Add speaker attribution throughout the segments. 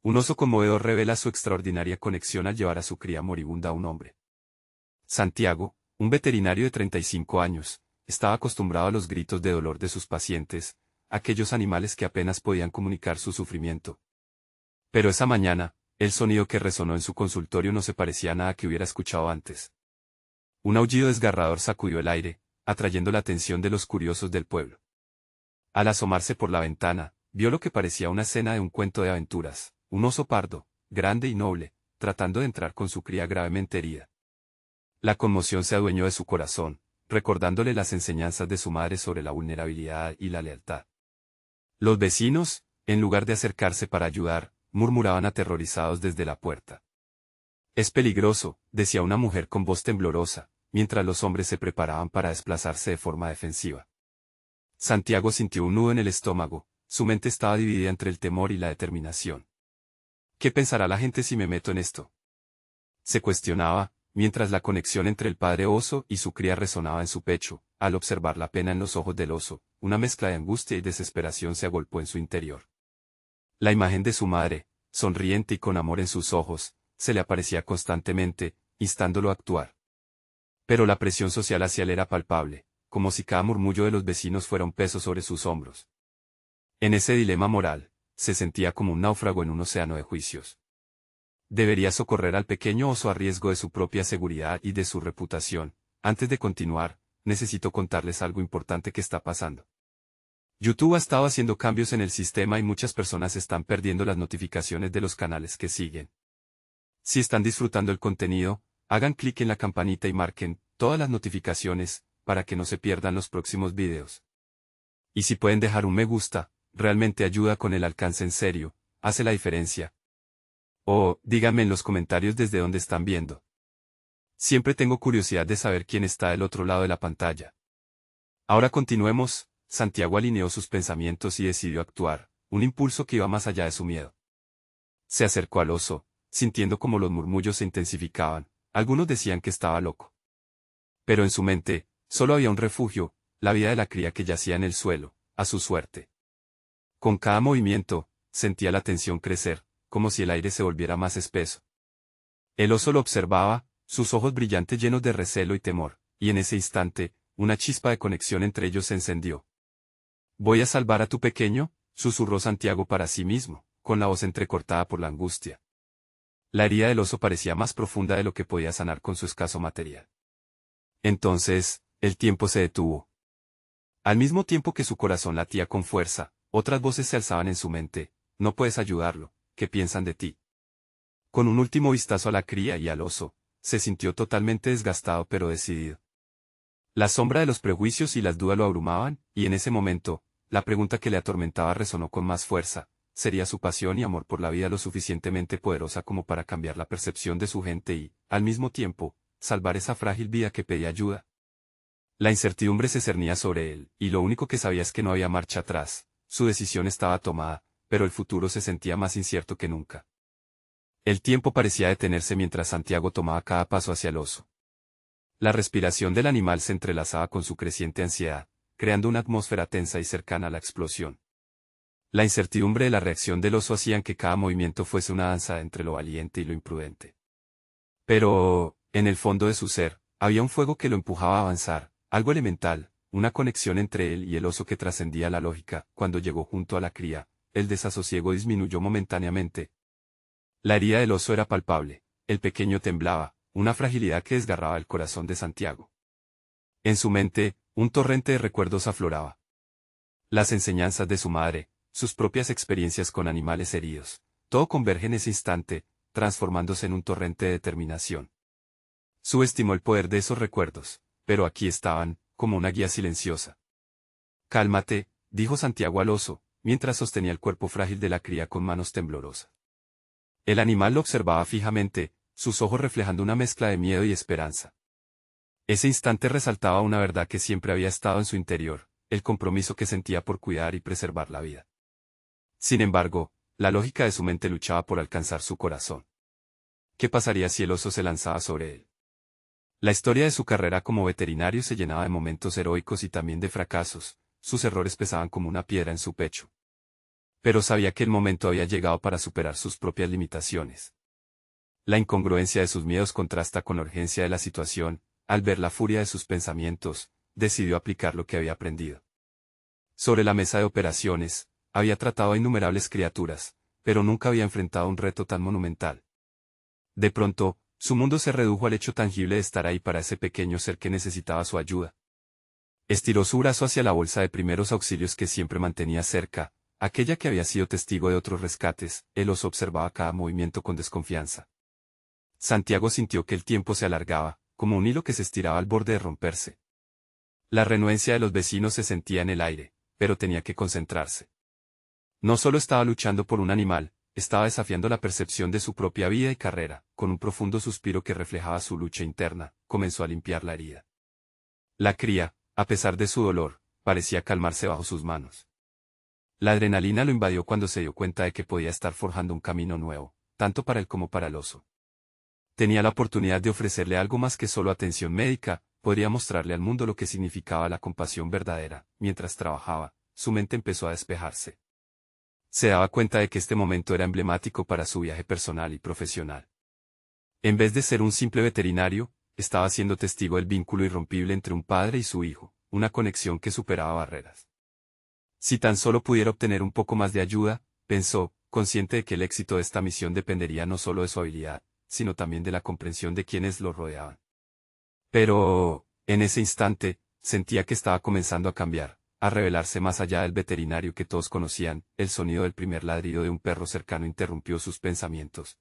Speaker 1: Un oso conmovedor revela su extraordinaria conexión al llevar a su cría moribunda a un hombre. Santiago, un veterinario de 35 años, estaba acostumbrado a los gritos de dolor de sus pacientes, aquellos animales que apenas podían comunicar su sufrimiento. Pero esa mañana, el sonido que resonó en su consultorio no se parecía a nada que hubiera escuchado antes. Un aullido desgarrador sacudió el aire, atrayendo la atención de los curiosos del pueblo. Al asomarse por la ventana, vio lo que parecía una escena de un cuento de aventuras, un oso pardo, grande y noble, tratando de entrar con su cría gravemente herida. La conmoción se adueñó de su corazón, recordándole las enseñanzas de su madre sobre la vulnerabilidad y la lealtad. Los vecinos, en lugar de acercarse para ayudar, murmuraban aterrorizados desde la puerta. «Es peligroso», decía una mujer con voz temblorosa, mientras los hombres se preparaban para desplazarse de forma defensiva. Santiago sintió un nudo en el estómago, su mente estaba dividida entre el temor y la determinación. «¿Qué pensará la gente si me meto en esto?», se cuestionaba, mientras la conexión entre el padre oso y su cría resonaba en su pecho. Al observar la pena en los ojos del oso, una mezcla de angustia y desesperación se agolpó en su interior. La imagen de su madre, sonriente y con amor en sus ojos, se le aparecía constantemente, instándolo a actuar. Pero la presión social hacia él era palpable, como si cada murmullo de los vecinos fuera un peso sobre sus hombros. En ese dilema moral, se sentía como un náufrago en un océano de juicios. Debería socorrer al pequeño oso a riesgo de su propia seguridad y de su reputación. Antes de continuar, necesito contarles algo importante que está pasando. YouTube ha estado haciendo cambios en el sistema y muchas personas están perdiendo las notificaciones de los canales que siguen. Si están disfrutando el contenido, hagan clic en la campanita y marquen todas las notificaciones, para que no se pierdan los próximos videos. Y si pueden dejar un me gusta, realmente ayuda con el alcance en serio, hace la diferencia. O, díganme en los comentarios desde dónde están viendo. Siempre tengo curiosidad de saber quién está del otro lado de la pantalla. Ahora continuemos. Santiago alineó sus pensamientos y decidió actuar, un impulso que iba más allá de su miedo. Se acercó al oso, sintiendo como los murmullos se intensificaban. Algunos decían que estaba loco. Pero en su mente, solo había un refugio, la vida de la cría que yacía en el suelo, a su suerte. Con cada movimiento, sentía la tensión crecer, como si el aire se volviera más espeso. El oso lo observaba, sus ojos brillantes llenos de recelo y temor, y en ese instante, una chispa de conexión entre ellos se encendió. «¿Voy a salvar a tu pequeño?», susurró Santiago para sí mismo, con la voz entrecortada por la angustia. La herida del oso parecía más profunda de lo que podía sanar con su escaso material. Entonces, el tiempo se detuvo. Al mismo tiempo que su corazón latía con fuerza, otras voces se alzaban en su mente. «No puedes ayudarlo, ¿qué piensan de ti?». Con un último vistazo a la cría y al oso, se sintió totalmente desgastado pero decidido. La sombra de los prejuicios y las dudas lo abrumaban, y en ese momento, la pregunta que le atormentaba resonó con más fuerza. ¿Sería su pasión y amor por la vida lo suficientemente poderosa como para cambiar la percepción de su gente y, al mismo tiempo, salvar esa frágil vida que pedía ayuda? La incertidumbre se cernía sobre él, y lo único que sabía es que no había marcha atrás. Su decisión estaba tomada, pero el futuro se sentía más incierto que nunca. El tiempo parecía detenerse mientras Santiago tomaba cada paso hacia el oso. La respiración del animal se entrelazaba con su creciente ansiedad, creando una atmósfera tensa y cercana a la explosión. La incertidumbre de la reacción del oso hacían que cada movimiento fuese una danza entre lo valiente y lo imprudente. Pero, en el fondo de su ser, había un fuego que lo empujaba a avanzar, algo elemental, una conexión entre él y el oso que trascendía la lógica. Cuando llegó junto a la cría, el desasosiego disminuyó momentáneamente. La herida del oso era palpable, el pequeño temblaba, una fragilidad que desgarraba el corazón de Santiago. En su mente, un torrente de recuerdos afloraba. Las enseñanzas de su madre, sus propias experiencias con animales heridos, todo converge en ese instante, transformándose en un torrente de determinación. Subestimó el poder de esos recuerdos, pero aquí estaban, como una guía silenciosa. «Cálmate», dijo Santiago al oso, mientras sostenía el cuerpo frágil de la cría con manos temblorosas. El animal lo observaba fijamente, sus ojos reflejando una mezcla de miedo y esperanza. Ese instante resaltaba una verdad que siempre había estado en su interior, el compromiso que sentía por cuidar y preservar la vida. Sin embargo, la lógica de su mente luchaba por alcanzar su corazón. ¿Qué pasaría si el oso se lanzaba sobre él? La historia de su carrera como veterinario se llenaba de momentos heroicos y también de fracasos, sus errores pesaban como una piedra en su pecho. pero sabía que el momento había llegado para superar sus propias limitaciones. La incongruencia de sus miedos contrasta con la urgencia de la situación. Al ver la furia de sus pensamientos, decidió aplicar lo que había aprendido. Sobre la mesa de operaciones, había tratado a innumerables criaturas, pero nunca había enfrentado un reto tan monumental. De pronto, su mundo se redujo al hecho tangible de estar ahí para ese pequeño ser que necesitaba su ayuda. Estiró su brazo hacia la bolsa de primeros auxilios que siempre mantenía cerca, aquella que había sido testigo de otros rescates. Él los observaba cada movimiento con desconfianza. Santiago sintió que el tiempo se alargaba, como un hilo que se estiraba al borde de romperse. La renuencia de los vecinos se sentía en el aire, pero tenía que concentrarse. No solo estaba luchando por un animal, estaba desafiando la percepción de su propia vida y carrera. Con un profundo suspiro que reflejaba su lucha interna, comenzó a limpiar la herida. La cría, a pesar de su dolor, parecía calmarse bajo sus manos. La adrenalina lo invadió cuando se dio cuenta de que podía estar forjando un camino nuevo, tanto para él como para el oso. Tenía la oportunidad de ofrecerle algo más que solo atención médica, podría mostrarle al mundo lo que significaba la compasión verdadera. Mientras trabajaba, su mente empezó a despejarse. Se daba cuenta de que este momento era emblemático para su viaje personal y profesional. En vez de ser un simple veterinario, estaba siendo testigo del vínculo irrompible entre un padre y su hijo, una conexión que superaba barreras. Si tan solo pudiera obtener un poco más de ayuda, pensó, consciente de que el éxito de esta misión dependería no solo de su habilidad, sino también de la comprensión de quienes lo rodeaban. Pero, en ese instante, sentía que estaba comenzando a cambiar, a revelarse más allá del veterinario que todos conocían. El sonido del primer ladrido de un perro cercano interrumpió sus pensamientos.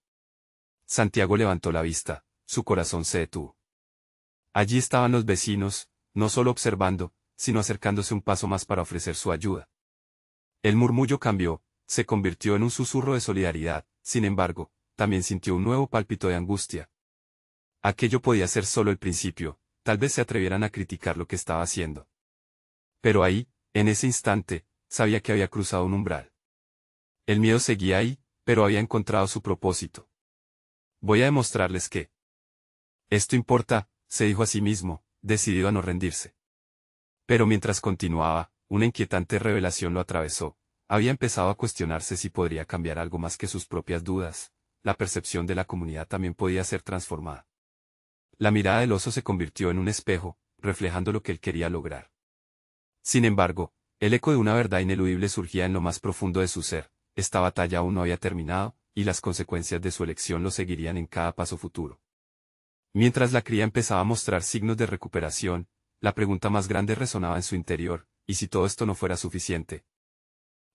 Speaker 1: Santiago levantó la vista, su corazón se detuvo. Allí estaban los vecinos, no solo observando, sino acercándose un paso más para ofrecer su ayuda. El murmullo cambió, se convirtió en un susurro de solidaridad. Sin embargo, también sintió un nuevo pálpito de angustia. Aquello podía ser solo el principio, tal vez se atrevieran a criticar lo que estaba haciendo. Pero ahí, en ese instante, sabía que había cruzado un umbral. El miedo seguía ahí, pero había encontrado su propósito. Voy a demostrarles que esto importa, se dijo a sí mismo, decidido a no rendirse. Pero mientras continuaba, una inquietante revelación lo atravesó. Había empezado a cuestionarse si podría cambiar algo más que sus propias dudas. La percepción de la comunidad también podía ser transformada. La mirada del oso se convirtió en un espejo, reflejando lo que él quería lograr. Sin embargo, el eco de una verdad ineludible surgía en lo más profundo de su ser. Esta batalla aún no había terminado, y las consecuencias de su elección lo seguirían en cada paso futuro. Mientras la cría empezaba a mostrar signos de recuperación, la pregunta más grande resonaba en su interior: ¿y si todo esto no fuera suficiente?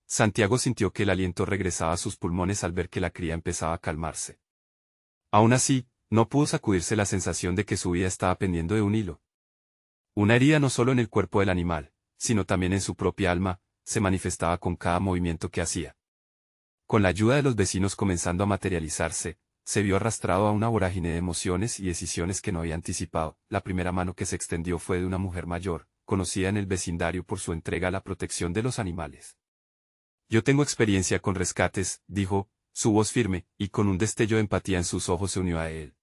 Speaker 1: Santiago sintió que el aliento regresaba a sus pulmones al ver que la cría empezaba a calmarse. Aún así, no pudo sacudirse la sensación de que su vida estaba pendiendo de un hilo. Una herida no solo en el cuerpo del animal, sino también en su propia alma, se manifestaba con cada movimiento que hacía. Con la ayuda de los vecinos comenzando a materializarse, se vio arrastrado a una vorágine de emociones y decisiones que no había anticipado. La primera mano que se extendió fue de una mujer mayor, conocida en el vecindario por su entrega a la protección de los animales. Yo tengo experiencia con rescates, dijo, su voz firme, y con un destello de empatía en sus ojos se unió a él.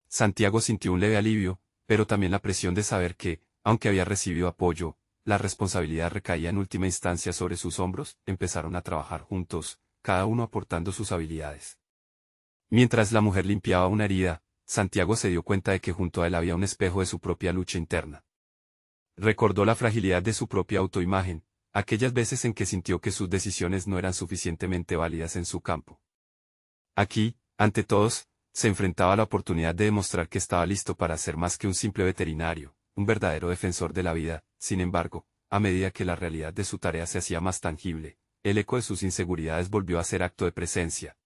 Speaker 1: Santiago sintió un leve alivio, pero también la presión de saber que, aunque había recibido apoyo, la responsabilidad recaía en última instancia sobre sus hombros. Empezaron a trabajar juntos, cada uno aportando sus habilidades. Mientras la mujer limpiaba una herida, Santiago se dio cuenta de que junto a él había un espejo de su propia lucha interna. Recordó la fragilidad de su propia autoimagen, aquellas veces en que sintió que sus decisiones no eran suficientemente válidas en su campo. Aquí, ante todos, se enfrentaba a la oportunidad de demostrar que estaba listo para ser más que un simple veterinario, un verdadero defensor de la vida. Sin embargo, a medida que la realidad de su tarea se hacía más tangible, el eco de sus inseguridades volvió a ser acto de presencia.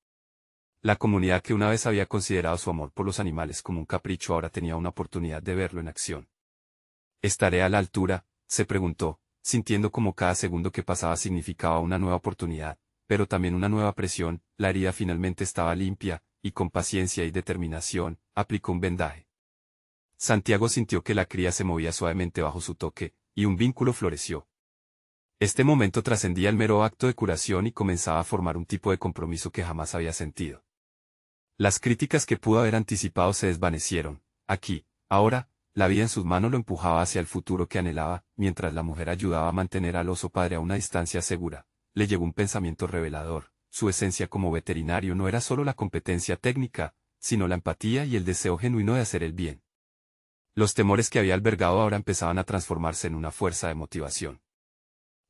Speaker 1: La comunidad que una vez había considerado su amor por los animales como un capricho ahora tenía una oportunidad de verlo en acción. ¿Estaré a la altura?, se preguntó, sintiendo como cada segundo que pasaba significaba una nueva oportunidad, pero también una nueva presión. La herida finalmente estaba limpia, y con paciencia y determinación, aplicó un vendaje. Santiago sintió que la cría se movía suavemente bajo su toque, y un vínculo floreció. Este momento trascendía el mero acto de curación y comenzaba a formar un tipo de compromiso que jamás había sentido. Las críticas que pudo haber anticipado se desvanecieron. Aquí, ahora, la vida en sus manos lo empujaba hacia el futuro que anhelaba. Mientras la mujer ayudaba a mantener al oso padre a una distancia segura, le llegó un pensamiento revelador. Su esencia como veterinario no era solo la competencia técnica, sino la empatía y el deseo genuino de hacer el bien. Los temores que había albergado ahora empezaban a transformarse en una fuerza de motivación.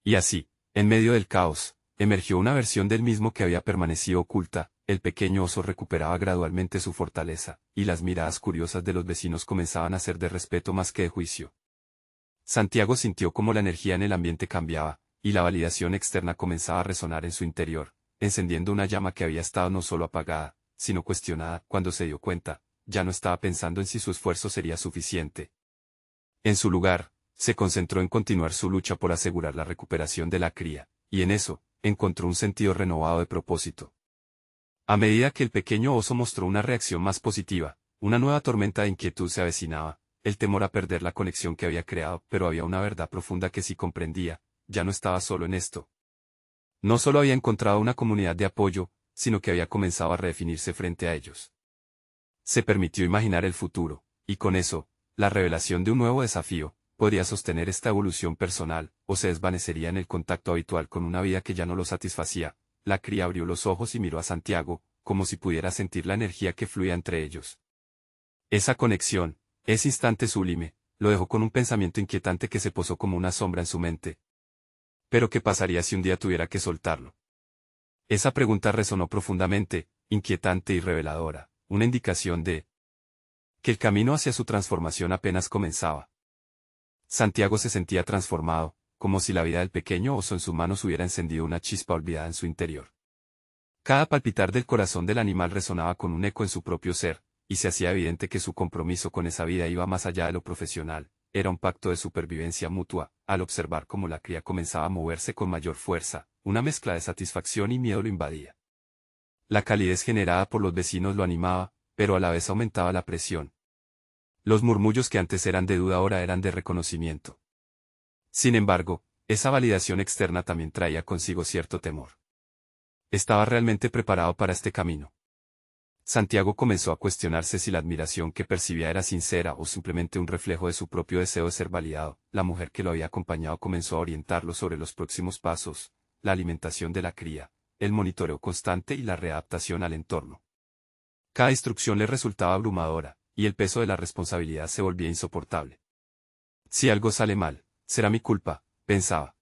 Speaker 1: Y así, en medio del caos, emergió una versión del mismo que había permanecido oculta. El pequeño oso recuperaba gradualmente su fortaleza, y las miradas curiosas de los vecinos comenzaban a ser de respeto más que de juicio. Santiago sintió cómo la energía en el ambiente cambiaba, y la validación externa comenzaba a resonar en su interior, encendiendo una llama que había estado no solo apagada, sino cuestionada. Cuando se dio cuenta, ya no estaba pensando en si su esfuerzo sería suficiente. En su lugar, se concentró en continuar su lucha por asegurar la recuperación de la cría, y en eso, encontró un sentido renovado de propósito. A medida que el pequeño oso mostró una reacción más positiva, una nueva tormenta de inquietud se avecinaba, el temor a perder la conexión que había creado, pero había una verdad profunda que sí comprendía, ya no estaba solo en esto. No solo había encontrado una comunidad de apoyo, sino que había comenzado a redefinirse frente a ellos. Se permitió imaginar el futuro, y con eso, la revelación de un nuevo desafío, podría sostener esta evolución personal, o se desvanecería en el contacto habitual con una vida que ya no lo satisfacía. La cría abrió los ojos y miró a Santiago, como si pudiera sentir la energía que fluía entre ellos. Esa conexión, ese instante sublime, lo dejó con un pensamiento inquietante que se posó como una sombra en su mente. ¿Pero qué pasaría si un día tuviera que soltarlo? Esa pregunta resonó profundamente, inquietante y reveladora, una indicación de que el camino hacia su transformación apenas comenzaba. Santiago se sentía transformado, como si la vida del pequeño oso en sus manos hubiera encendido una chispa olvidada en su interior. Cada palpitar del corazón del animal resonaba con un eco en su propio ser, y se hacía evidente que su compromiso con esa vida iba más allá de lo profesional, era un pacto de supervivencia mutua. Al observar cómo la cría comenzaba a moverse con mayor fuerza, una mezcla de satisfacción y miedo lo invadía. La calidez generada por los vecinos lo animaba, pero a la vez aumentaba la presión. Los murmullos que antes eran de duda ahora eran de reconocimiento. Sin embargo, esa validación externa también traía consigo cierto temor. ¿Estaba realmente preparado para este camino? Santiago comenzó a cuestionarse si la admiración que percibía era sincera o simplemente un reflejo de su propio deseo de ser validado. La mujer que lo había acompañado comenzó a orientarlo sobre los próximos pasos, la alimentación de la cría, el monitoreo constante y la readaptación al entorno. Cada instrucción le resultaba abrumadora, y el peso de la responsabilidad se volvía insoportable. Si algo sale mal, será mi culpa, pensaba.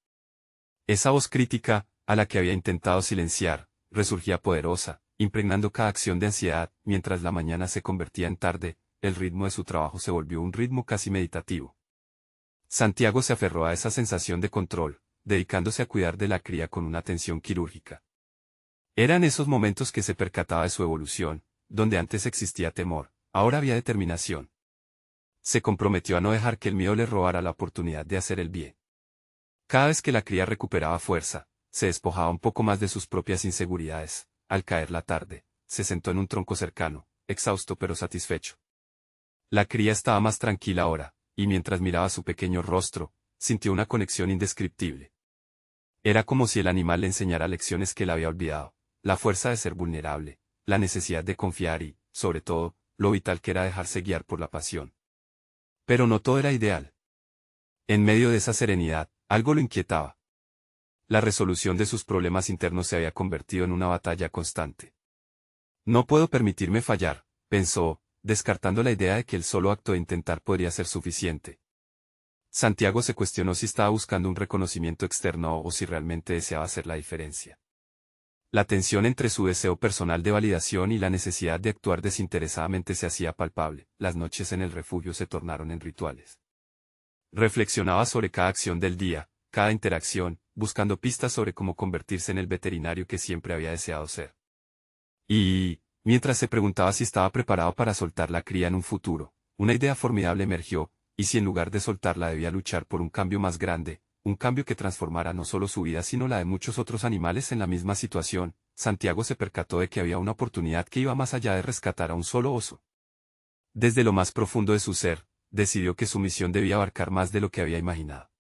Speaker 1: Esa voz crítica, a la que había intentado silenciar, resurgía poderosa, impregnando cada acción de ansiedad. Mientras la mañana se convertía en tarde, el ritmo de su trabajo se volvió un ritmo casi meditativo. Santiago se aferró a esa sensación de control, dedicándose a cuidar de la cría con una atención quirúrgica. Eran esos momentos que se percataba de su evolución, donde antes existía temor, ahora había determinación. Se comprometió a no dejar que el miedo le robara la oportunidad de hacer el bien. Cada vez que la cría recuperaba fuerza, se despojaba un poco más de sus propias inseguridades. Al caer la tarde, se sentó en un tronco cercano, exhausto pero satisfecho. La cría estaba más tranquila ahora, y mientras miraba su pequeño rostro, sintió una conexión indescriptible. Era como si el animal le enseñara lecciones que él había olvidado, la fuerza de ser vulnerable, la necesidad de confiar y, sobre todo, lo vital que era dejarse guiar por la pasión. Pero no todo era ideal. En medio de esa serenidad, algo lo inquietaba. La resolución de sus problemas internos se había convertido en una batalla constante. No puedo permitirme fallar, pensó, descartando la idea de que el solo acto de intentar podría ser suficiente. Santiago se cuestionó si estaba buscando un reconocimiento externo o si realmente deseaba hacer la diferencia. La tensión entre su deseo personal de validación y la necesidad de actuar desinteresadamente se hacía palpable. Las noches en el refugio se tornaron en rituales. Reflexionaba sobre cada acción del día, cada interacción, buscando pistas sobre cómo convertirse en el veterinario que siempre había deseado ser. Y, mientras se preguntaba si estaba preparado para soltar la cría en un futuro, una idea formidable emergió, y si en lugar de soltarla debía luchar por un cambio más grande, un cambio que transformara no solo su vida sino la de muchos otros animales en la misma situación. Santiago se percató de que había una oportunidad que iba más allá de rescatar a un solo oso. Desde lo más profundo de su ser, decidió que su misión debía abarcar más de lo que había imaginado.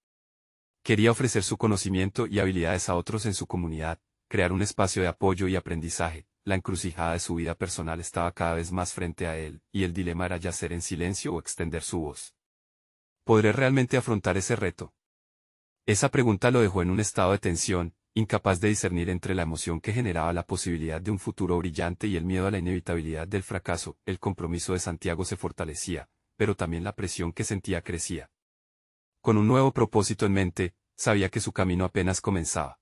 Speaker 1: Quería ofrecer su conocimiento y habilidades a otros en su comunidad, crear un espacio de apoyo y aprendizaje. La encrucijada de su vida personal estaba cada vez más frente a él, y el dilema era yacer en silencio o extender su voz. ¿Podré realmente afrontar ese reto? Esa pregunta lo dejó en un estado de tensión, incapaz de discernir entre la emoción que generaba la posibilidad de un futuro brillante y el miedo a la inevitabilidad del fracaso. El compromiso de Santiago se fortalecía, pero también la presión que sentía crecía. Con un nuevo propósito en mente, sabía que su camino apenas comenzaba.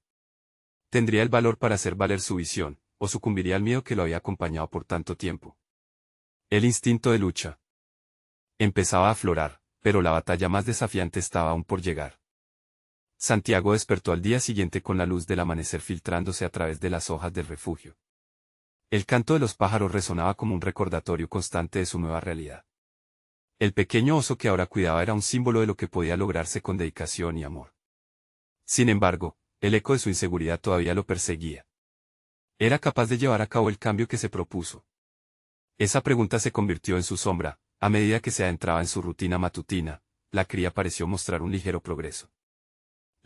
Speaker 1: Tendría el valor para hacer valer su visión, o sucumbiría al miedo que lo había acompañado por tanto tiempo. El instinto de lucha empezaba a aflorar, pero la batalla más desafiante estaba aún por llegar. Santiago despertó al día siguiente con la luz del amanecer filtrándose a través de las hojas del refugio. El canto de los pájaros resonaba como un recordatorio constante de su nueva realidad. El pequeño oso que ahora cuidaba era un símbolo de lo que podía lograrse con dedicación y amor. Sin embargo, el eco de su inseguridad todavía lo perseguía. ¿Era capaz de llevar a cabo el cambio que se propuso? Esa pregunta se convirtió en su sombra. A medida que se adentraba en su rutina matutina, la cría pareció mostrar un ligero progreso.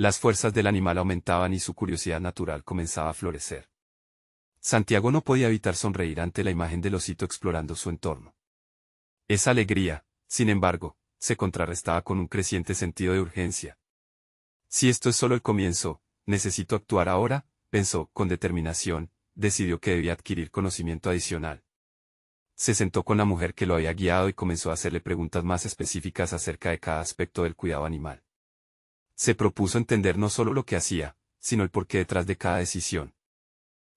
Speaker 1: Las fuerzas del animal aumentaban y su curiosidad natural comenzaba a florecer. Santiago no podía evitar sonreír ante la imagen del osito explorando su entorno. Esa alegría, sin embargo, se contrarrestaba con un creciente sentido de urgencia. Si esto es solo el comienzo, necesito actuar ahora, pensó, con determinación, decidió que debía adquirir conocimiento adicional. Se sentó con la mujer que lo había guiado y comenzó a hacerle preguntas más específicas acerca de cada aspecto del cuidado animal. Se propuso entender no solo lo que hacía, sino el porqué detrás de cada decisión.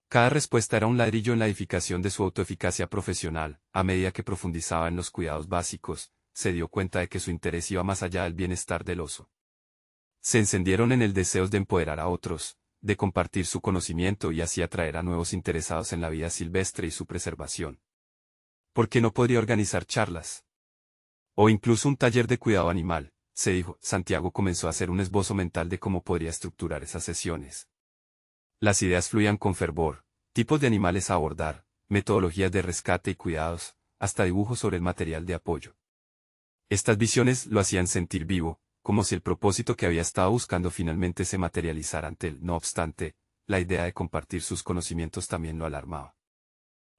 Speaker 1: Cada respuesta era un ladrillo en la edificación de su autoeficacia profesional. A medida que profundizaba en los cuidados básicos, se dio cuenta de que su interés iba más allá del bienestar del oso. Se encendieron en el deseo de empoderar a otros, de compartir su conocimiento y así atraer a nuevos interesados en la vida silvestre y su preservación. ¿Por qué no podría organizar charlas? O incluso un taller de cuidado animal, se dijo. Santiago comenzó a hacer un esbozo mental de cómo podría estructurar esas sesiones. Las ideas fluían con fervor, tipos de animales a abordar, metodologías de rescate y cuidados, hasta dibujos sobre el material de apoyo. Estas visiones lo hacían sentir vivo, como si el propósito que había estado buscando finalmente se materializara ante él. No obstante, la idea de compartir sus conocimientos también lo alarmaba.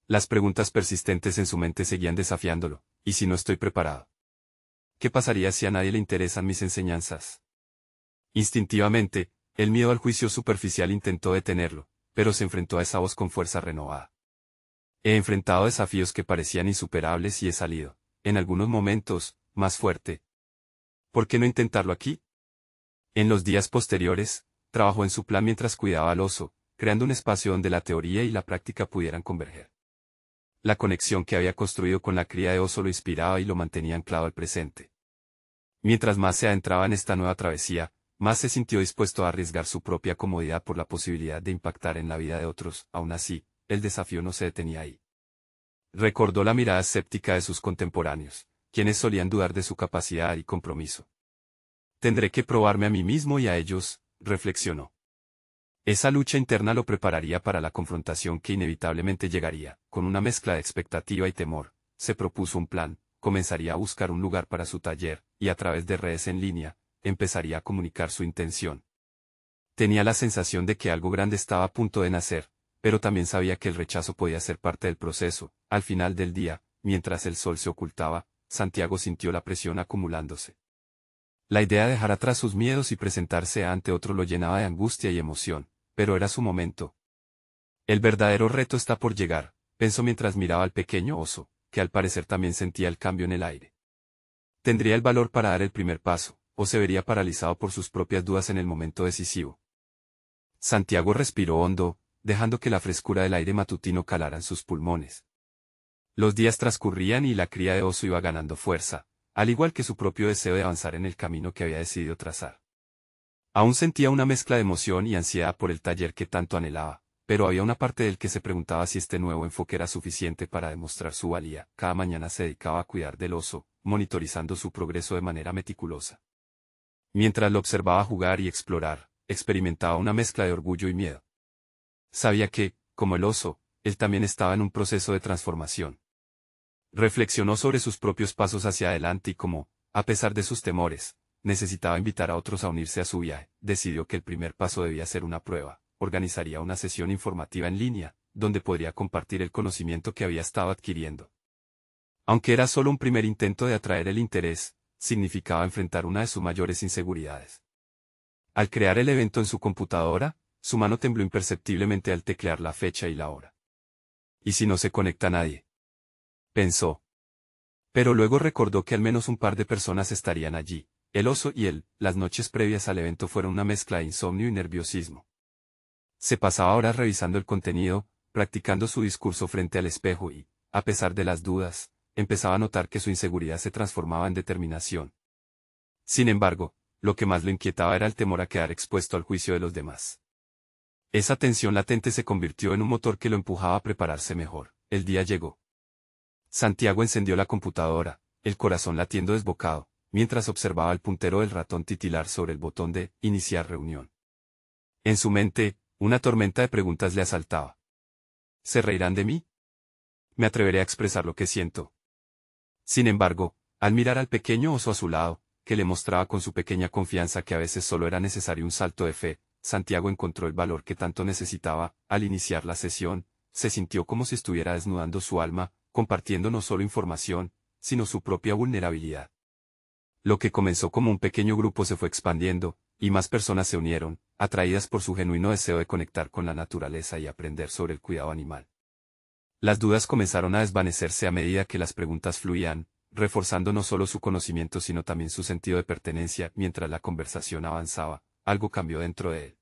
Speaker 1: Las preguntas persistentes en su mente seguían desafiándolo. ¿Y si no estoy preparado? ¿Qué pasaría si a nadie le interesan mis enseñanzas? Instintivamente, el miedo al juicio superficial intentó detenerlo, pero se enfrentó a esa voz con fuerza renovada. He enfrentado desafíos que parecían insuperables y he salido, en algunos momentos, más fuerte. ¿Por qué no intentarlo aquí? En los días posteriores, trabajó en su plan mientras cuidaba al oso, creando un espacio donde la teoría y la práctica pudieran converger. La conexión que había construido con la cría de oso lo inspiraba y lo mantenía anclado al presente. Mientras más se adentraba en esta nueva travesía, más se sintió dispuesto a arriesgar su propia comodidad por la posibilidad de impactar en la vida de otros. Aún así, el desafío no se detenía ahí. Recordó la mirada escéptica de sus contemporáneos, quienes solían dudar de su capacidad y compromiso. Tendré que probarme a mí mismo y a ellos, reflexionó. Esa lucha interna lo prepararía para la confrontación que inevitablemente llegaría. Con una mezcla de expectativa y temor, se propuso un plan. Comenzaría a buscar un lugar para su taller, y a través de redes en línea, empezaría a comunicar su intención. Tenía la sensación de que algo grande estaba a punto de nacer, pero también sabía que el rechazo podía ser parte del proceso. Al final del día, mientras el sol se ocultaba, Santiago sintió la presión acumulándose. La idea de dejar atrás sus miedos y presentarse ante otro lo llenaba de angustia y emoción, pero era su momento. El verdadero reto está por llegar, pensó mientras miraba al pequeño oso, que al parecer también sentía el cambio en el aire. Tendría el valor para dar el primer paso, o se vería paralizado por sus propias dudas en el momento decisivo. Santiago respiró hondo, dejando que la frescura del aire matutino calara en sus pulmones. Los días transcurrían y la cría de oso iba ganando fuerza, al igual que su propio deseo de avanzar en el camino que había decidido trazar. Aún sentía una mezcla de emoción y ansiedad por el taller que tanto anhelaba, pero había una parte de él que se preguntaba si este nuevo enfoque era suficiente para demostrar su valía. Cada mañana se dedicaba a cuidar del oso, monitorizando su progreso de manera meticulosa. Mientras lo observaba jugar y explorar, experimentaba una mezcla de orgullo y miedo. Sabía que, como el oso, él también estaba en un proceso de transformación. Reflexionó sobre sus propios pasos hacia adelante y cómo, a pesar de sus temores, necesitaba invitar a otros a unirse a su viaje. Decidió que el primer paso debía ser una prueba. Organizaría una sesión informativa en línea, donde podría compartir el conocimiento que había estado adquiriendo. Aunque era solo un primer intento de atraer el interés, significaba enfrentar una de sus mayores inseguridades. Al crear el evento en su computadora, su mano tembló imperceptiblemente al teclear la fecha y la hora. ¿Y si no se conecta nadie?, pensó. Pero luego recordó que al menos un par de personas estarían allí. El oso y él. Las noches previas al evento fueron una mezcla de insomnio y nerviosismo. Se pasaba horas revisando el contenido, practicando su discurso frente al espejo y, a pesar de las dudas, empezaba a notar que su inseguridad se transformaba en determinación. Sin embargo, lo que más lo inquietaba era el temor a quedar expuesto al juicio de los demás. Esa tensión latente se convirtió en un motor que lo empujaba a prepararse mejor. El día llegó. Santiago encendió la computadora, el corazón latiendo desbocado, mientras observaba el puntero del ratón titilar sobre el botón de «Iniciar reunión». En su mente, una tormenta de preguntas le asaltaba. ¿Se reirán de mí? ¿Me atreveré a expresar lo que siento? Sin embargo, al mirar al pequeño oso a su lado, que le mostraba con su pequeña confianza que a veces solo era necesario un salto de fe, Santiago encontró el valor que tanto necesitaba. Al iniciar la sesión, se sintió como si estuviera desnudando su alma, compartiendo no solo información, sino su propia vulnerabilidad. Lo que comenzó como un pequeño grupo se fue expandiendo, y más personas se unieron, atraídas por su genuino deseo de conectar con la naturaleza y aprender sobre el cuidado animal. Las dudas comenzaron a desvanecerse a medida que las preguntas fluían, reforzando no solo su conocimiento sino también su sentido de pertenencia. Mientras la conversación avanzaba, algo cambió dentro de él.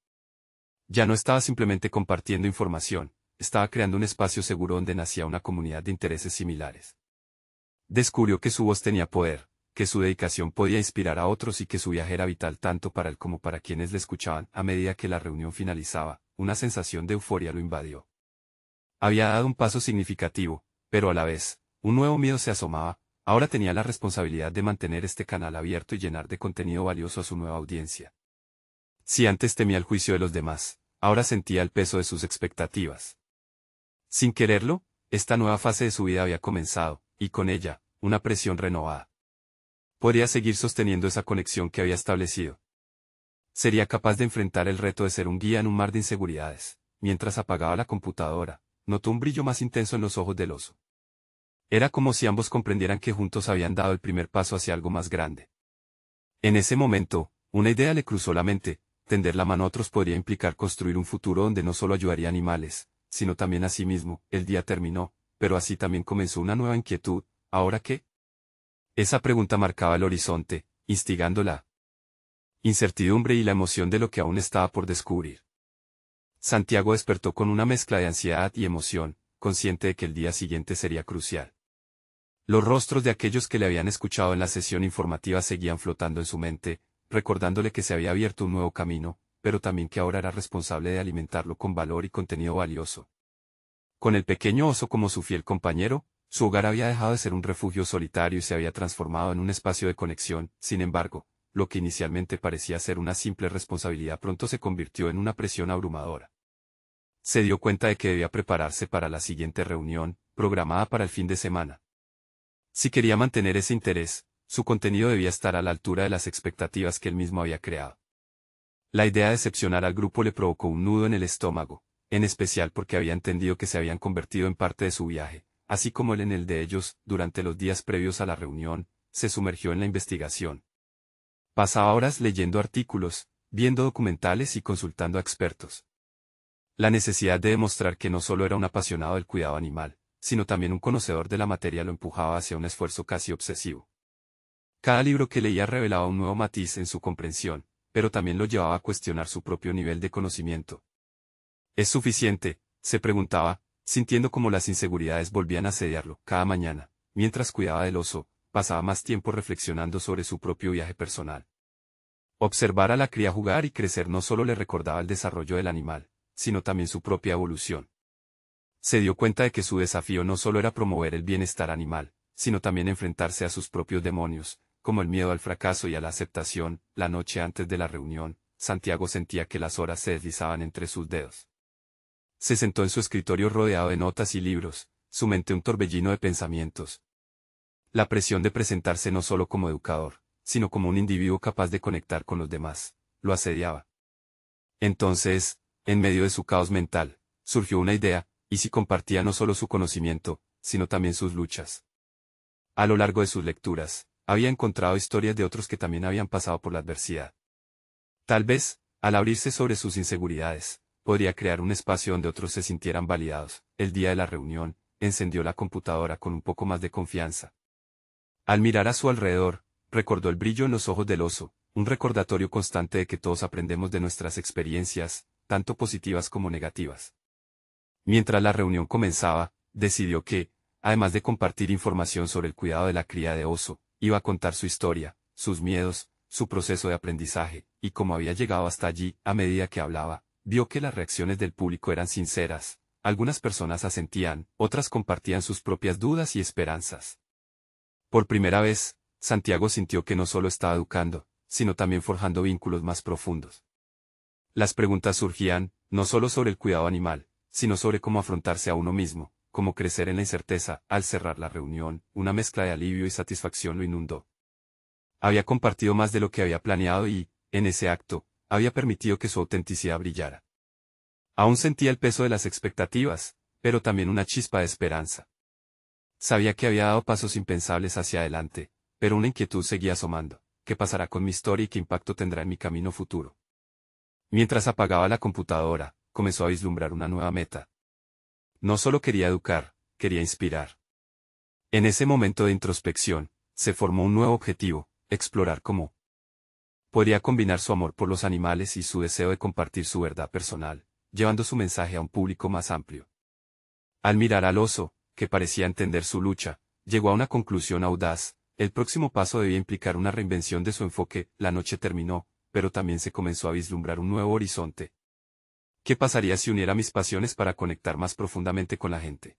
Speaker 1: Ya no estaba simplemente compartiendo información, estaba creando un espacio seguro donde nacía una comunidad de intereses similares. Descubrió que su voz tenía poder, que su dedicación podía inspirar a otros y que su viaje era vital tanto para él como para quienes le escuchaban. A medida que la reunión finalizaba, una sensación de euforia lo invadió. Había dado un paso significativo, pero a la vez, un nuevo miedo se asomaba. Ahora tenía la responsabilidad de mantener este canal abierto y llenar de contenido valioso a su nueva audiencia. Si antes temía el juicio de los demás, ahora sentía el peso de sus expectativas. Sin quererlo, esta nueva fase de su vida había comenzado, y con ella, una presión renovada. ¿Podría seguir sosteniendo esa conexión que había establecido? ¿Sería capaz de enfrentar el reto de ser un guía en un mar de inseguridades? Mientras apagaba la computadora, notó un brillo más intenso en los ojos del oso. Era como si ambos comprendieran que juntos habían dado el primer paso hacia algo más grande. En ese momento, una idea le cruzó la mente: tender la mano a otros podría implicar construir un futuro donde no solo ayudaría a animales, sino también a sí mismo. El día terminó, pero así también comenzó una nueva inquietud. ¿Ahora qué? Esa pregunta marcaba el horizonte, instigando la incertidumbre y la emoción de lo que aún estaba por descubrir. Santiago despertó con una mezcla de ansiedad y emoción, consciente de que el día siguiente sería crucial. Los rostros de aquellos que le habían escuchado en la sesión informativa seguían flotando en su mente, recordándole que se había abierto un nuevo camino, pero también que ahora era responsable de alimentarlo con valor y contenido valioso. Con el pequeño oso como su fiel compañero, su hogar había dejado de ser un refugio solitario y se había transformado en un espacio de conexión. Sin embargo, lo que inicialmente parecía ser una simple responsabilidad pronto se convirtió en una presión abrumadora. Se dio cuenta de que debía prepararse para la siguiente reunión, programada para el fin de semana. Si quería mantener ese interés, su contenido debía estar a la altura de las expectativas que él mismo había creado. La idea de decepcionar al grupo le provocó un nudo en el estómago, en especial porque había entendido que se habían convertido en parte de su viaje, así como él en el de ellos. Durante los días previos a la reunión, se sumergió en la investigación. Pasaba horas leyendo artículos, viendo documentales y consultando a expertos. La necesidad de demostrar que no solo era un apasionado del cuidado animal, sino también un conocedor de la materia lo empujaba hacia un esfuerzo casi obsesivo. Cada libro que leía revelaba un nuevo matiz en su comprensión, pero también lo llevaba a cuestionar su propio nivel de conocimiento. ¿Es suficiente?, se preguntaba, sintiendo como las inseguridades volvían a asediarlo. Cada mañana, mientras cuidaba del oso, pasaba más tiempo reflexionando sobre su propio viaje personal. Observar a la cría jugar y crecer no solo le recordaba el desarrollo del animal, sino también su propia evolución. Se dio cuenta de que su desafío no solo era promover el bienestar animal, sino también enfrentarse a sus propios demonios, como el miedo al fracaso y a la aceptación. La noche antes de la reunión, Santiago sentía que las horas se deslizaban entre sus dedos. Se sentó en su escritorio rodeado de notas y libros, su mente un torbellino de pensamientos. La presión de presentarse no solo como educador, sino como un individuo capaz de conectar con los demás, lo asediaba. Entonces, en medio de su caos mental, surgió una idea: ¿y si compartía no solo su conocimiento, sino también sus luchas? A lo largo de sus lecturas, había encontrado historias de otros que también habían pasado por la adversidad. Tal vez, al abrirse sobre sus inseguridades, podría crear un espacio donde otros se sintieran validados. El día de la reunión, encendió la computadora con un poco más de confianza. Al mirar a su alrededor, recordó el brillo en los ojos del oso, un recordatorio constante de que todos aprendemos de nuestras experiencias, tanto positivas como negativas. Mientras la reunión comenzaba, decidió que, además de compartir información sobre el cuidado de la cría de oso, iba a contar su historia, sus miedos, su proceso de aprendizaje, y cómo había llegado hasta allí. A medida que hablaba, vio que las reacciones del público eran sinceras, algunas personas asentían, otras compartían sus propias dudas y esperanzas. Por primera vez, Santiago sintió que no solo estaba educando, sino también forjando vínculos más profundos. Las preguntas surgían, no solo sobre el cuidado animal, sino sobre cómo afrontarse a uno mismo, cómo crecer en la incerteza. Al cerrar la reunión, una mezcla de alivio y satisfacción lo inundó. Había compartido más de lo que había planeado y, en ese acto, había permitido que su autenticidad brillara. Aún sentía el peso de las expectativas, pero también una chispa de esperanza. Sabía que había dado pasos impensables hacia adelante, pero una inquietud seguía asomando. ¿Qué pasará con mi historia y qué impacto tendrá en mi camino futuro? Mientras apagaba la computadora, comenzó a vislumbrar una nueva meta. No solo quería educar, quería inspirar. En ese momento de introspección, se formó un nuevo objetivo: explorar cómo podría combinar su amor por los animales y su deseo de compartir su verdad personal, llevando su mensaje a un público más amplio. Al mirar al oso, que parecía entender su lucha, llegó a una conclusión audaz: el próximo paso debía implicar una reinvención de su enfoque. La noche terminó, pero también se comenzó a vislumbrar un nuevo horizonte. ¿Qué pasaría si uniera mis pasiones para conectar más profundamente con la gente?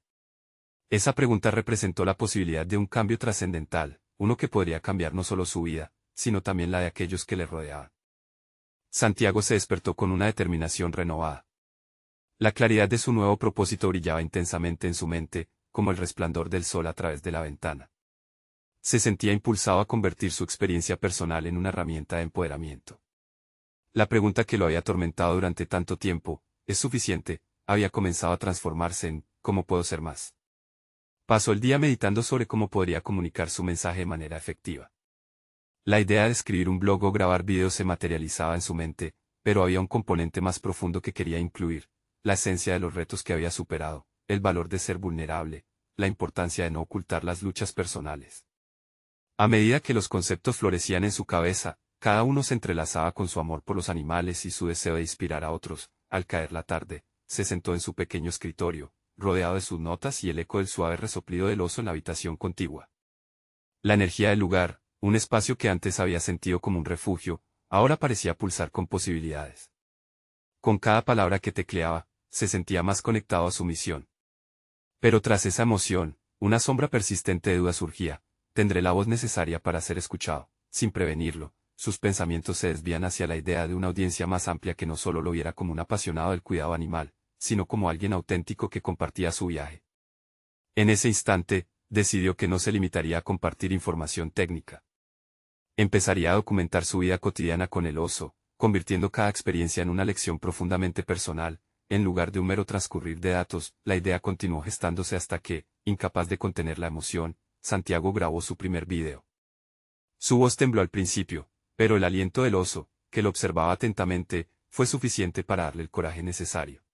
Speaker 1: Esa pregunta representó la posibilidad de un cambio trascendental, uno que podría cambiar no solo su vida, sino también la de aquellos que le rodeaban. Santiago se despertó con una determinación renovada. La claridad de su nuevo propósito brillaba intensamente en su mente, como el resplandor del sol a través de la ventana. Se sentía impulsado a convertir su experiencia personal en una herramienta de empoderamiento. La pregunta que lo había atormentado durante tanto tiempo, ¿es suficiente?, había comenzado a transformarse en ¿cómo puedo ser más? Pasó el día meditando sobre cómo podría comunicar su mensaje de manera efectiva. La idea de escribir un blog o grabar videos se materializaba en su mente, pero había un componente más profundo que quería incluir: la esencia de los retos que había superado, el valor de ser vulnerable, la importancia de no ocultar las luchas personales. A medida que los conceptos florecían en su cabeza, cada uno se entrelazaba con su amor por los animales y su deseo de inspirar a otros. Al caer la tarde, se sentó en su pequeño escritorio, rodeado de sus notas y el eco del suave resoplido del oso en la habitación contigua. La energía del lugar, un espacio que antes había sentido como un refugio, ahora parecía pulsar con posibilidades. Con cada palabra que tecleaba, se sentía más conectado a su misión. Pero tras esa emoción, una sombra persistente de duda surgía: ¿tendré la voz necesaria para ser escuchado? Sin prevenirlo, sus pensamientos se desvían hacia la idea de una audiencia más amplia que no solo lo viera como un apasionado del cuidado animal, sino como alguien auténtico que compartía su viaje. En ese instante, decidió que no se limitaría a compartir información técnica. Empezaría a documentar su vida cotidiana con el oso, convirtiendo cada experiencia en una lección profundamente personal, en lugar de un mero transcurrir de datos. La idea continuó gestándose hasta que, incapaz de contener la emoción, Santiago grabó su primer video. Su voz tembló al principio, pero el aliento del oso, que lo observaba atentamente, fue suficiente para darle el coraje necesario.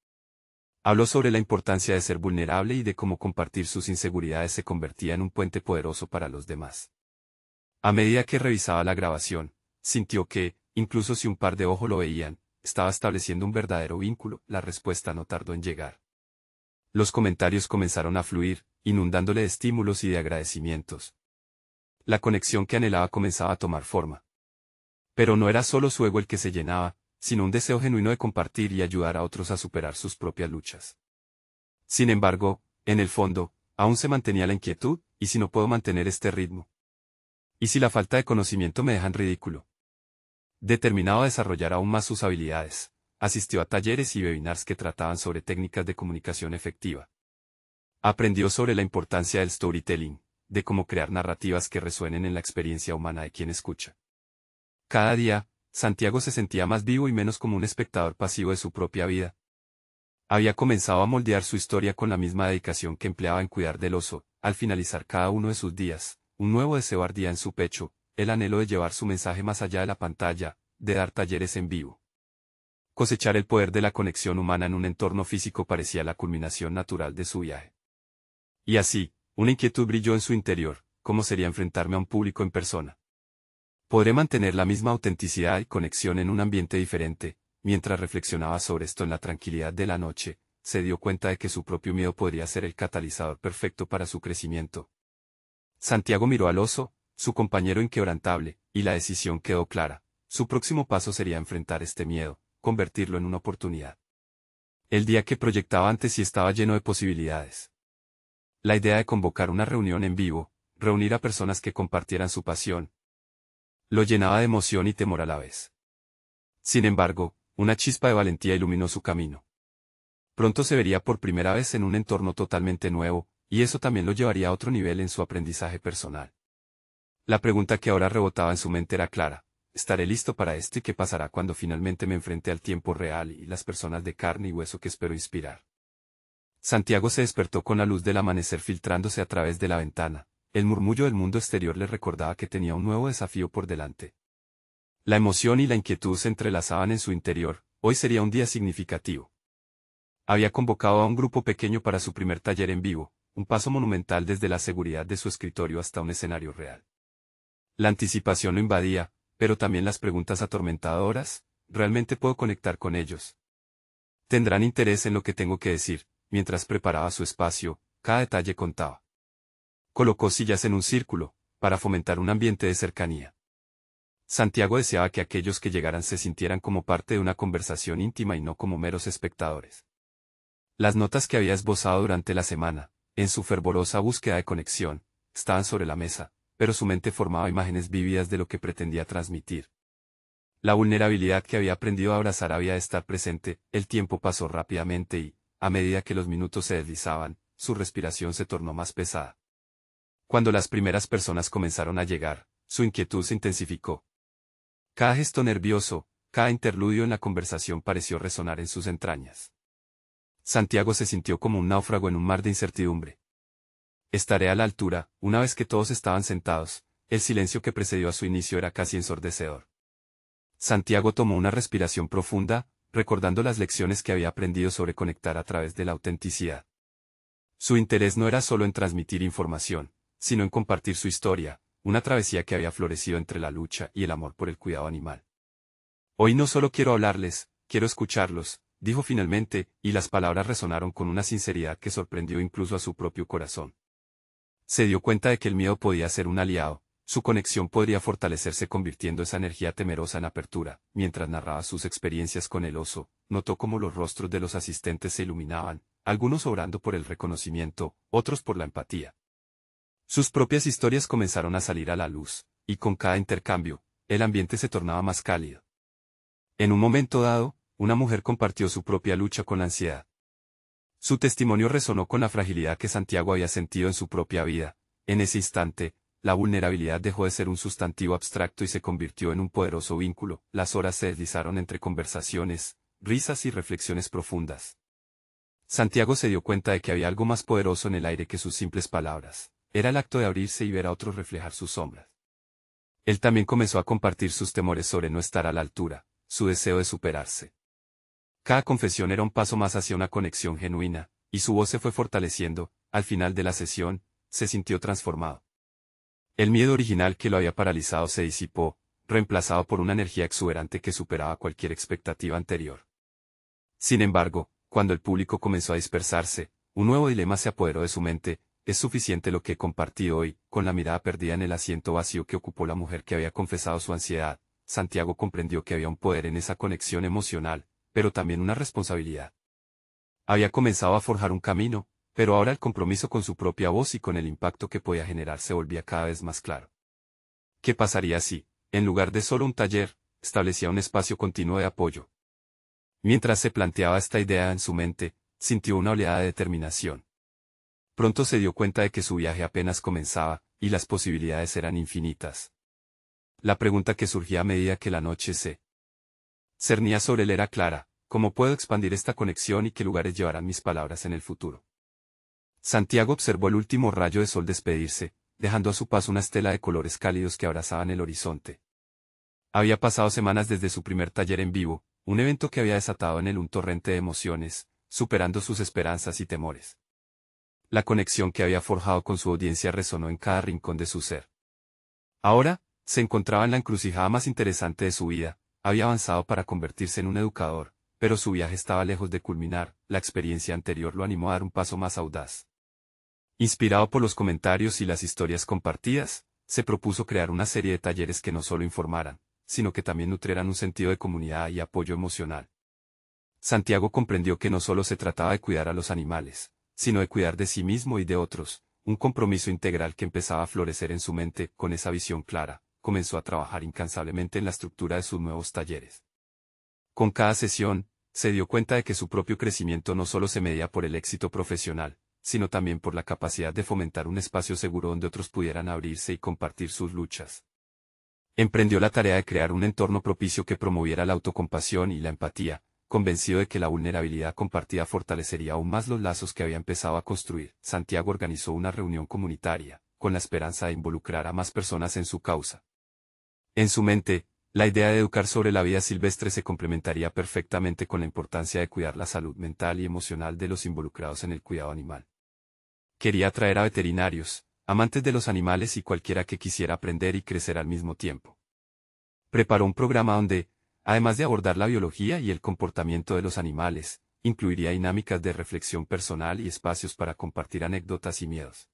Speaker 1: Habló sobre la importancia de ser vulnerable y de cómo compartir sus inseguridades se convertía en un puente poderoso para los demás. A medida que revisaba la grabación, sintió que, incluso si un par de ojos lo veían, estaba estableciendo un verdadero vínculo. La respuesta no tardó en llegar. Los comentarios comenzaron a fluir, inundándole de estímulos y de agradecimientos. La conexión que anhelaba comenzaba a tomar forma. Pero no era solo su ego el que se llenaba, sino un deseo genuino de compartir y ayudar a otros a superar sus propias luchas. Sin embargo, en el fondo, aún se mantenía la inquietud: ¿y si no puedo mantener este ritmo? ¿Y si la falta de conocimiento me deja en ridículo? Determinado a desarrollar aún más sus habilidades, asistió a talleres y webinars que trataban sobre técnicas de comunicación efectiva. Aprendió sobre la importancia del storytelling, de cómo crear narrativas que resuenen en la experiencia humana de quien escucha. Cada día, Santiago se sentía más vivo y menos como un espectador pasivo de su propia vida. Había comenzado a moldear su historia con la misma dedicación que empleaba en cuidar del oso. Al finalizar cada uno de sus días, un nuevo deseo ardía en su pecho: el anhelo de llevar su mensaje más allá de la pantalla, de dar talleres en vivo. Cosechar el poder de la conexión humana en un entorno físico parecía la culminación natural de su viaje. Y así, una inquietud brilló en su interior: ¿cómo sería enfrentarme a un público en persona? ¿Podré mantener la misma autenticidad y conexión en un ambiente diferente? Mientras reflexionaba sobre esto en la tranquilidad de la noche, se dio cuenta de que su propio miedo podría ser el catalizador perfecto para su crecimiento. Santiago miró al oso, su compañero inquebrantable, y la decisión quedó clara: su próximo paso sería enfrentar este miedo, convertirlo en una oportunidad. El día que proyectaba ante sí estaba lleno de posibilidades. La idea de convocar una reunión en vivo, reunir a personas que compartieran su pasión, lo llenaba de emoción y temor a la vez. Sin embargo, una chispa de valentía iluminó su camino. Pronto se vería por primera vez en un entorno totalmente nuevo, y eso también lo llevaría a otro nivel en su aprendizaje personal. La pregunta que ahora rebotaba en su mente era clara: ¿estaré listo para esto y qué pasará cuando finalmente me enfrente al tiempo real y las personas de carne y hueso que espero inspirar? Santiago se despertó con la luz del amanecer filtrándose a través de la ventana. El murmullo del mundo exterior le recordaba que tenía un nuevo desafío por delante. La emoción y la inquietud se entrelazaban en su interior: hoy sería un día significativo. Había convocado a un grupo pequeño para su primer taller en vivo, un paso monumental desde la seguridad de su escritorio hasta un escenario real. La anticipación lo invadía, pero también las preguntas atormentadoras: ¿realmente puedo conectar con ellos? ¿Tendrán interés en lo que tengo que decir? Mientras preparaba su espacio, cada detalle contaba. Colocó sillas en un círculo, para fomentar un ambiente de cercanía. Santiago deseaba que aquellos que llegaran se sintieran como parte de una conversación íntima y no como meros espectadores. Las notas que había esbozado durante la semana, en su fervorosa búsqueda de conexión, estaban sobre la mesa, pero su mente formaba imágenes vívidas de lo que pretendía transmitir. La vulnerabilidad que había aprendido a abrazar había de estar presente. El tiempo pasó rápidamente y, a medida que los minutos se deslizaban, su respiración se tornó más pesada. Cuando las primeras personas comenzaron a llegar, su inquietud se intensificó. Cada gesto nervioso, cada interludio en la conversación pareció resonar en sus entrañas. Santiago se sintió como un náufrago en un mar de incertidumbre. ¿Estaré a la altura? Una vez que todos estaban sentados, el silencio que precedió a su inicio era casi ensordecedor. Santiago tomó una respiración profunda, recordando las lecciones que había aprendido sobre conectar a través de la autenticidad. Su interés no era solo en transmitir información, sino en compartir su historia, una travesía que había florecido entre la lucha y el amor por el cuidado animal. Hoy no solo quiero hablarles, quiero escucharlos, dijo finalmente, y las palabras resonaron con una sinceridad que sorprendió incluso a su propio corazón. Se dio cuenta de que el miedo podía ser un aliado, su conexión podría fortalecerse convirtiendo esa energía temerosa en apertura. Mientras narraba sus experiencias con el oso, notó cómo los rostros de los asistentes se iluminaban, algunos obrando por el reconocimiento, otros por la empatía. Sus propias historias comenzaron a salir a la luz, y con cada intercambio, el ambiente se tornaba más cálido. En un momento dado, una mujer compartió su propia lucha con la ansiedad. Su testimonio resonó con la fragilidad que Santiago había sentido en su propia vida. En ese instante, la vulnerabilidad dejó de ser un sustantivo abstracto y se convirtió en un poderoso vínculo. Las horas se deslizaron entre conversaciones, risas y reflexiones profundas. Santiago se dio cuenta de que había algo más poderoso en el aire que sus simples palabras. Era el acto de abrirse y ver a otros reflejar sus sombras. Él también comenzó a compartir sus temores sobre no estar a la altura, su deseo de superarse. Cada confesión era un paso más hacia una conexión genuina, y su voz se fue fortaleciendo. Al final de la sesión, se sintió transformado. El miedo original que lo había paralizado se disipó, reemplazado por una energía exuberante que superaba cualquier expectativa anterior. Sin embargo, cuando el público comenzó a dispersarse, un nuevo dilema se apoderó de su mente. ¿Es suficiente lo que he compartido hoy? Con la mirada perdida en el asiento vacío que ocupó la mujer que había confesado su ansiedad, Santiago comprendió que había un poder en esa conexión emocional, pero también una responsabilidad. Había comenzado a forjar un camino, pero ahora el compromiso con su propia voz y con el impacto que podía generar se volvía cada vez más claro. ¿Qué pasaría si, en lugar de solo un taller, establecía un espacio continuo de apoyo? Mientras se planteaba esta idea en su mente, sintió una oleada de determinación. Pronto se dio cuenta de que su viaje apenas comenzaba, y las posibilidades eran infinitas. La pregunta que surgía a medida que la noche se cernía sobre él era clara: ¿cómo puedo expandir esta conexión y qué lugares llevarán mis palabras en el futuro? Santiago observó el último rayo de sol despedirse, dejando a su paso una estela de colores cálidos que abrazaban el horizonte. Había pasado semanas desde su primer taller en vivo, un evento que había desatado en él un torrente de emociones, superando sus esperanzas y temores. La conexión que había forjado con su audiencia resonó en cada rincón de su ser. Ahora, se encontraba en la encrucijada más interesante de su vida, había avanzado para convertirse en un educador, pero su viaje estaba lejos de culminar, la experiencia anterior lo animó a dar un paso más audaz. Inspirado por los comentarios y las historias compartidas, se propuso crear una serie de talleres que no solo informaran, sino que también nutrieran un sentido de comunidad y apoyo emocional. Santiago comprendió que no solo se trataba de cuidar a los animales, sino de cuidar de sí mismo y de otros, un compromiso integral que empezaba a florecer en su mente. Con esa visión clara, comenzó a trabajar incansablemente en la estructura de sus nuevos talleres. Con cada sesión, se dio cuenta de que su propio crecimiento no solo se medía por el éxito profesional, sino también por la capacidad de fomentar un espacio seguro donde otros pudieran abrirse y compartir sus luchas. Emprendió la tarea de crear un entorno propicio que promoviera la autocompasión y la empatía, convencido de que la vulnerabilidad compartida fortalecería aún más los lazos que había empezado a construir. Santiago organizó una reunión comunitaria, con la esperanza de involucrar a más personas en su causa. En su mente, la idea de educar sobre la vida silvestre se complementaría perfectamente con la importancia de cuidar la salud mental y emocional de los involucrados en el cuidado animal. Quería atraer a veterinarios, amantes de los animales y cualquiera que quisiera aprender y crecer al mismo tiempo. Preparó un programa donde, además de abordar la biología y el comportamiento de los animales, incluiría dinámicas de reflexión personal y espacios para compartir anécdotas y miedos.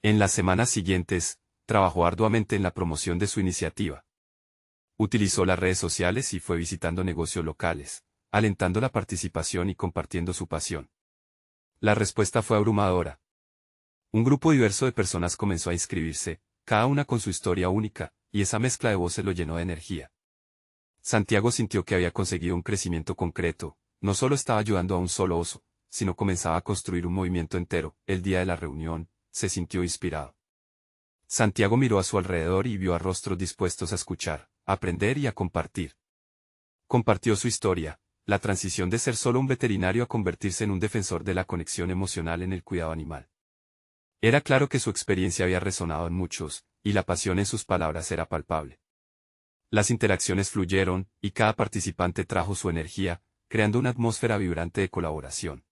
Speaker 1: En las semanas siguientes, trabajó arduamente en la promoción de su iniciativa. Utilizó las redes sociales y fue visitando negocios locales, alentando la participación y compartiendo su pasión. La respuesta fue abrumadora. Un grupo diverso de personas comenzó a inscribirse, cada una con su historia única, y esa mezcla de voces lo llenó de energía. Santiago sintió que había conseguido un crecimiento concreto, no solo estaba ayudando a un solo oso, sino comenzaba a construir un movimiento entero. El día de la reunión, se sintió inspirado. Santiago miró a su alrededor y vio a rostros dispuestos a escuchar, a aprender y a compartir. Compartió su historia, la transición de ser solo un veterinario a convertirse en un defensor de la conexión emocional en el cuidado animal. Era claro que su experiencia había resonado en muchos, y la pasión en sus palabras era palpable. Las interacciones fluyeron, y cada participante trajo su energía, creando una atmósfera vibrante de colaboración.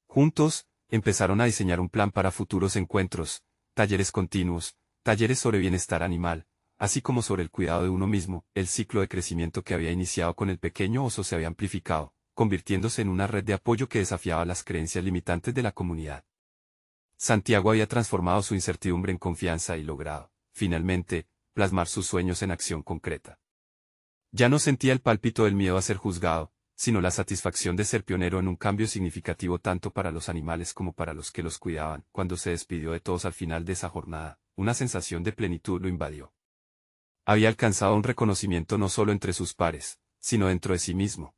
Speaker 1: Juntos, empezaron a diseñar un plan para futuros encuentros, talleres continuos, talleres sobre bienestar animal, así como sobre el cuidado de uno mismo. El ciclo de crecimiento que había iniciado con el pequeño oso se había amplificado, convirtiéndose en una red de apoyo que desafiaba las creencias limitantes de la comunidad. Santiago había transformado su incertidumbre en confianza y logrado, finalmente, plasmar sus sueños en acción concreta. Ya no sentía el pálpito del miedo a ser juzgado, sino la satisfacción de ser pionero en un cambio significativo tanto para los animales como para los que los cuidaban. Cuando se despidió de todos al final de esa jornada, una sensación de plenitud lo invadió. Había alcanzado un reconocimiento no solo entre sus pares, sino dentro de sí mismo.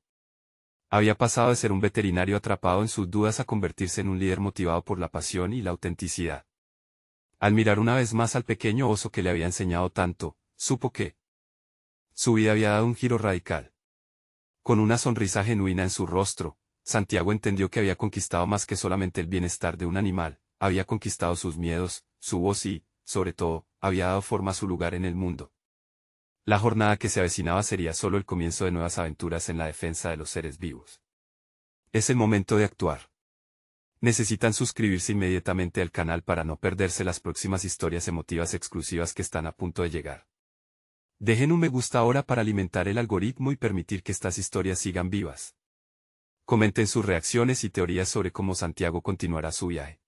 Speaker 1: Había pasado de ser un veterinario atrapado en sus dudas a convertirse en un líder motivado por la pasión y la autenticidad. Al mirar una vez más al pequeño oso que le había enseñado tanto, supo que su vida había dado un giro radical. Con una sonrisa genuina en su rostro, Santiago entendió que había conquistado más que solamente el bienestar de un animal, había conquistado sus miedos, su voz y, sobre todo, había dado forma a su lugar en el mundo. La jornada que se avecinaba sería solo el comienzo de nuevas aventuras en la defensa de los seres vivos. Es el momento de actuar. Necesitan suscribirse inmediatamente al canal para no perderse las próximas historias emotivas exclusivas que están a punto de llegar. Dejen un me gusta ahora para alimentar el algoritmo y permitir que estas historias sigan vivas. Comenten sus reacciones y teorías sobre cómo Santiago continuará su viaje.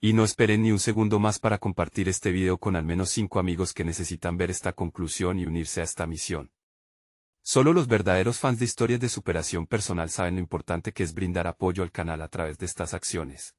Speaker 1: Y no esperen ni un segundo más para compartir este video con al menos 5 amigos que necesitan ver esta conclusión y unirse a esta misión. Solo los verdaderos fans de historias de superación personal saben lo importante que es brindar apoyo al canal a través de estas acciones.